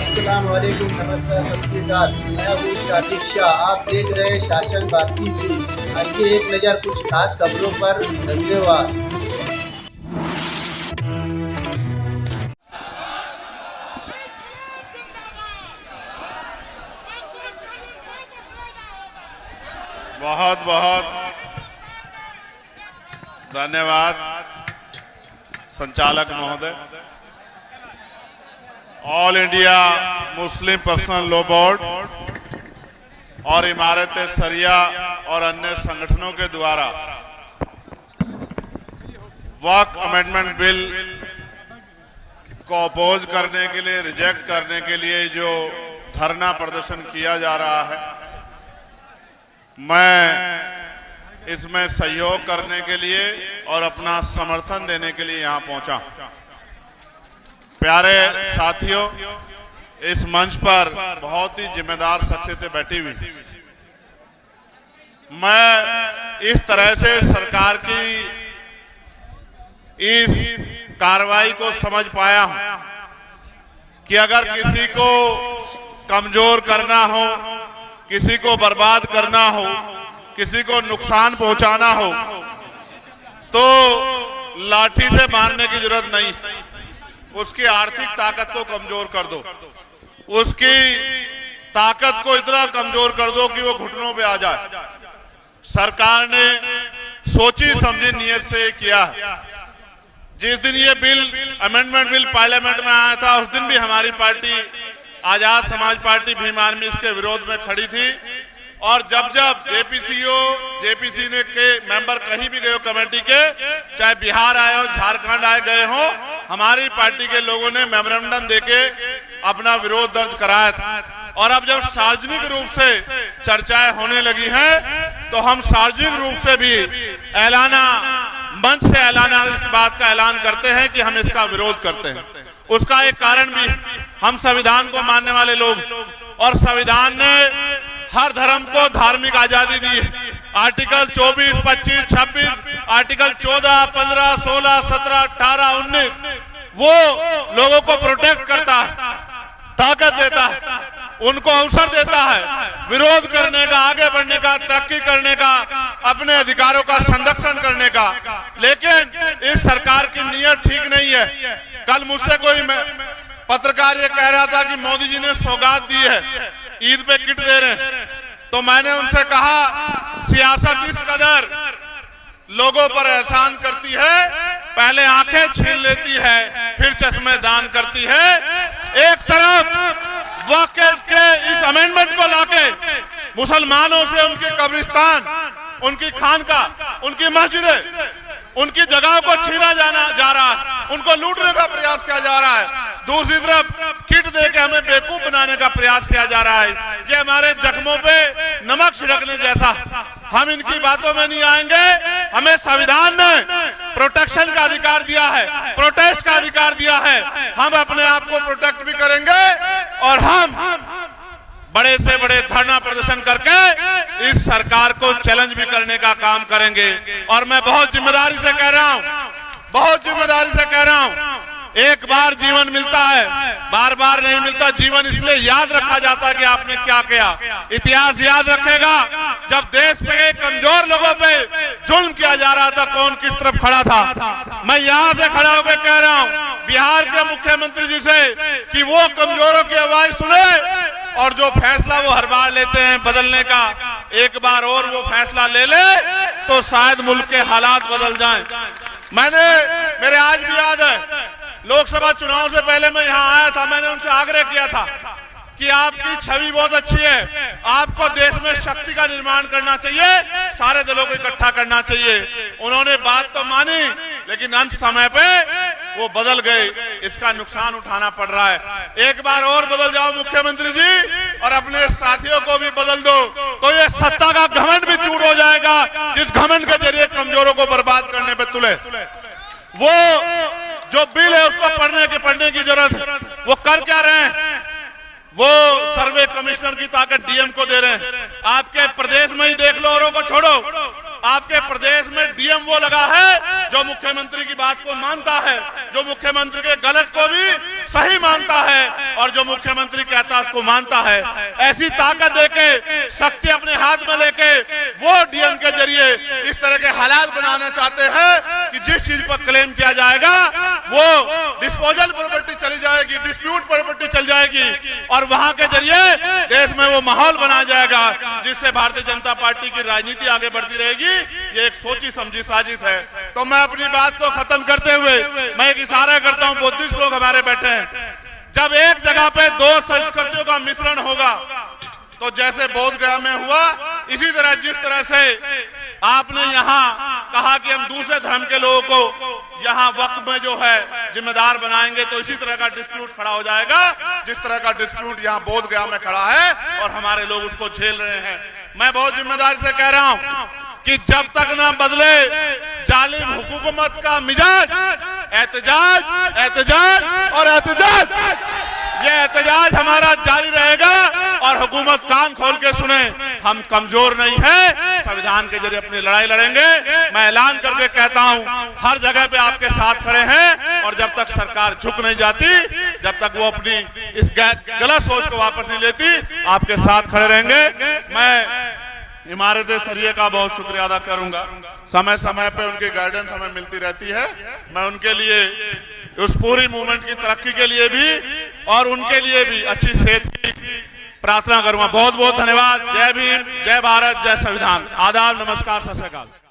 अस्सलाम वालेकुम, नमस्कार, सत श्री अकाल। मैं हूँ शातिक शाह। आप देख रहे हैं शासन भारती न्यूज। आइए एक नज़र कुछ खास खबरों पर। धन्यवाद। बहुत बहुत धन्यवाद संचालक महोदय। All India Muslim personal law board और इमारत सरिया और अन्य संगठनों के द्वारा वक्फ अमेंडमेंट बिल को अपोज करने के लिए, रिजेक्ट करने के लिए जो धरना प्रदर्शन किया जा रहा है, मैं इसमें सहयोग करने के लिए और अपना समर्थन देने के लिए यहां पहुंचा। प्यारे साथियों, इस मंच पर बहुत ही जिम्मेदार शख्सियतें बैठी हुई। मैं इस तरह से सरकार की इस कार्रवाई को समझ पाया हूं कि अगर किसी को कमजोर करना हो, किसी को बर्बाद करना हो, किसी को नुकसान पहुंचाना हो, तो लाठी से मारने की जरूरत नहीं। उसकी आर्थिक ताकत को कमजोर कर दो, उसकी ताकत को इतना कमजोर कर दो कि वो घुटनों पे आ जाए। सरकार ने सोची समझी नियत से किया है। जिस दिन ये बिल, अमेंडमेंट बिल पार्लियामेंट में आया था, उस दिन भी हमारी party Azad Samaj party Bhim army इसके विरोध में खड़ी थी। और जब जब जेपीसी ने के मेंबर कहीं भी गए हो कमेटी के, चाहे बिहार आए हो, झारखंड आए गए हो, हमारी पार्टी के लोगों ने मेमोरेंडम देके अपना विरोध दर्ज कराया था। और अब जब सार्वजनिक रूप से चर्चाएं होने लगी हैं, तो हम सार्वजनिक रूप से भी मंच से ऐलाना इस बात का ऐलान करते हैं कि हम इसका विरोध करते हैं। उसका एक कारण भी, हम संविधान को मानने वाले लोग, और संविधान ने हर धर्म को धार्मिक आजादी दी है। आर्टिकल 24, 25, 26, आर्टिकल 14, 15, 16, 17, 18, 19 वो लोगों को प्रोटेक्ट करता है, ताकत देता है, उनको अवसर देता है विरोध करने का, आगे बढ़ने का, तरक्की करने का, अपने अधिकारों का संरक्षण करने का। लेकिन इस सरकार की नीयत ठीक नहीं है। कल मुझसे कोई पत्रकार ये कह रहा था कि मोदी जी ने सौगात दी है, ईद पे किट दे रहे हैं। तो मैंने उनसे कहा, सियासत इस कदर लोगों पर एहसान करती है, पहले आंखें छीन लेती है, फिर चश्मे दान करती है। एक तरफ वक्फ के इस अमेंडमेंट को लाके मुसलमानों से उनके कब्रिस्तान, उनकी खानका, उनकी मस्जिदें, उनकी जगहों को छीना जा रहा है, उनको लूटने का प्रयास किया जा रहा है। दूसरी तरफ किट देके हमें बेवकूफ बनाने का प्रयास किया जा रहा है। ये हमारे जख्मों पे नमक छिड़कने जैसा। हम इनकी बातों में नहीं आएंगे। हमें संविधान ने प्रोटेक्शन का अधिकार दिया है, प्रोटेस्ट का अधिकार दिया है। हम अपने आप को प्रोटेक्ट भी करेंगे और हम बड़े से बड़े धरना प्रदर्शन करके इस सरकार को चैलेंज भी करने का काम करेंगे। और मैं बहुत जिम्मेदारी से कह रहा हूं, बहुत जिम्मेदारी से कह रहा हूं, एक बार जीवन मिलता है, बार बार नहीं मिलता। जीवन इसलिए याद रखा जाता है कि आपने क्या किया। इतिहास याद रखेगा जब देश पे कमजोर लोगों पे जुल्म किया जा रहा था, कौन किस तरफ खड़ा था। मैं यहां से खड़ा होकर कह रहा हूं बिहार के मुख्यमंत्री जी से कि वो कमजोरों की आवाज सुने और जो फैसला वो हर बार लेते हैं बदलने का, एक बार और वो फैसला ले ले तो शायद मुल्क के हालात बदल जाएं। मेरे आज भी याद है, लोकसभा चुनाव से पहले मैं यहाँ आया था, मैंने उनसे आग्रह किया था कि आपकी छवि बहुत अच्छी है, आपको देश में शक्ति का निर्माण करना चाहिए, सारे दलों को इकट्ठा करना चाहिए। उन्होंने बात तो मानी, लेकिन अंत समय पे वो बदल गए। इसका नुकसान उठाना पड़ रहा है। एक बार और बदल जाओ मुख्यमंत्री जी, और अपने साथियों को भी बदल दो, तो ये सत्ता का घमंड भी चूर हो जाएगा, जिस घमंड के जरिए कमजोरों को बर्बाद करने पे तुले। वो जो बिल है उसको पढ़ने की जरूरत है। वो कर क्या रहे हैं? वो सर्वे कमिश्नर की ताकत डीएम को दे रहे हैं। आपके प्रदेश में ही देख लो, औरों को छोड़ो। आपके प्रदेश में डीएम वो लगा है जो मुख्यमंत्री की बात को मानता है, जो मुख्यमंत्री के गलत को भी सही मानता है और जो मुख्यमंत्री कहता है उसको मानता है। ऐसी ताकत देके, शक्ति अपने हाथ में लेके वो डीएम के जरिए इस तरह के हालात बनाना चाहते हैं कि जिस चीज पर क्लेम किया जाएगा वो डिस्पोजल प्रॉपर्टी चली जाएगी, डिस्प्यूट प्रॉपर्टी चल जाएगी और वहां के जरिए देश में वो माहौल बनाया जाएगा जिससे भारतीय जनता पार्टी की राजनीति आगे बढ़ती रहेगी। ये एक सोची समझी साजिश है। तो मैं अपनी बात को खत्म करते हुए मैं एक इशारा करता हूं, बुद्धिस्ट लोग हमारे बैठे हैं, जब एक जगह पे दो संस्कृतियों का मिश्रण होगा तो जैसे बोध गया में हुआ, इसी तरह जिस तरह से आपने यहाँ कहा कि हम दूसरे धर्म के लोगों को यहाँ वक्त में जो है जिम्मेदार बनाएंगे, तो इसी तरह का डिस्प्यूट खड़ा हो जाएगा जिस तरह का डिस्प्यूट यहाँ बोध गया में खड़ा है और हमारे लोग उसको झेल रहे हैं। मैं बहुत जिम्मेदारी से कह रहा हूँ कि जब तक ना बदले जालिम हुकूमत का मिजाज, एहतजाज एहतजाज और एहतजाज, ये एहतजाज हमारा जारी रहेगा और हुकूमत कान खोल के सुने, हम कमजोर नहीं है, संविधान के जरिए अपनी लड़ाई लड़ेंगे। मैं ऐलान करके कहता हूं, हर जगह पे आपके साथ खड़े हैं और जब तक सरकार झुक नहीं जाती, जब तक वो अपनी इस गलत सोच को वापस नहीं लेती, आपके साथ खड़े रहेंगे। मैं इमारत सरिये का बहुत शुक्रिया अदा करूंगा, समय समय पे उनकी गाइडेंस हमें मिलती रहती है। मैं उनके लिए, उस पूरी मूवमेंट की तरक्की के लिए भी और उनके लिए भी अच्छी सेहत की प्रार्थना करूंगा। बहुत बहुत धन्यवाद। जय भीम, जय भारत, जय संविधान। आदाब, नमस्कार, सत श्री अकाल।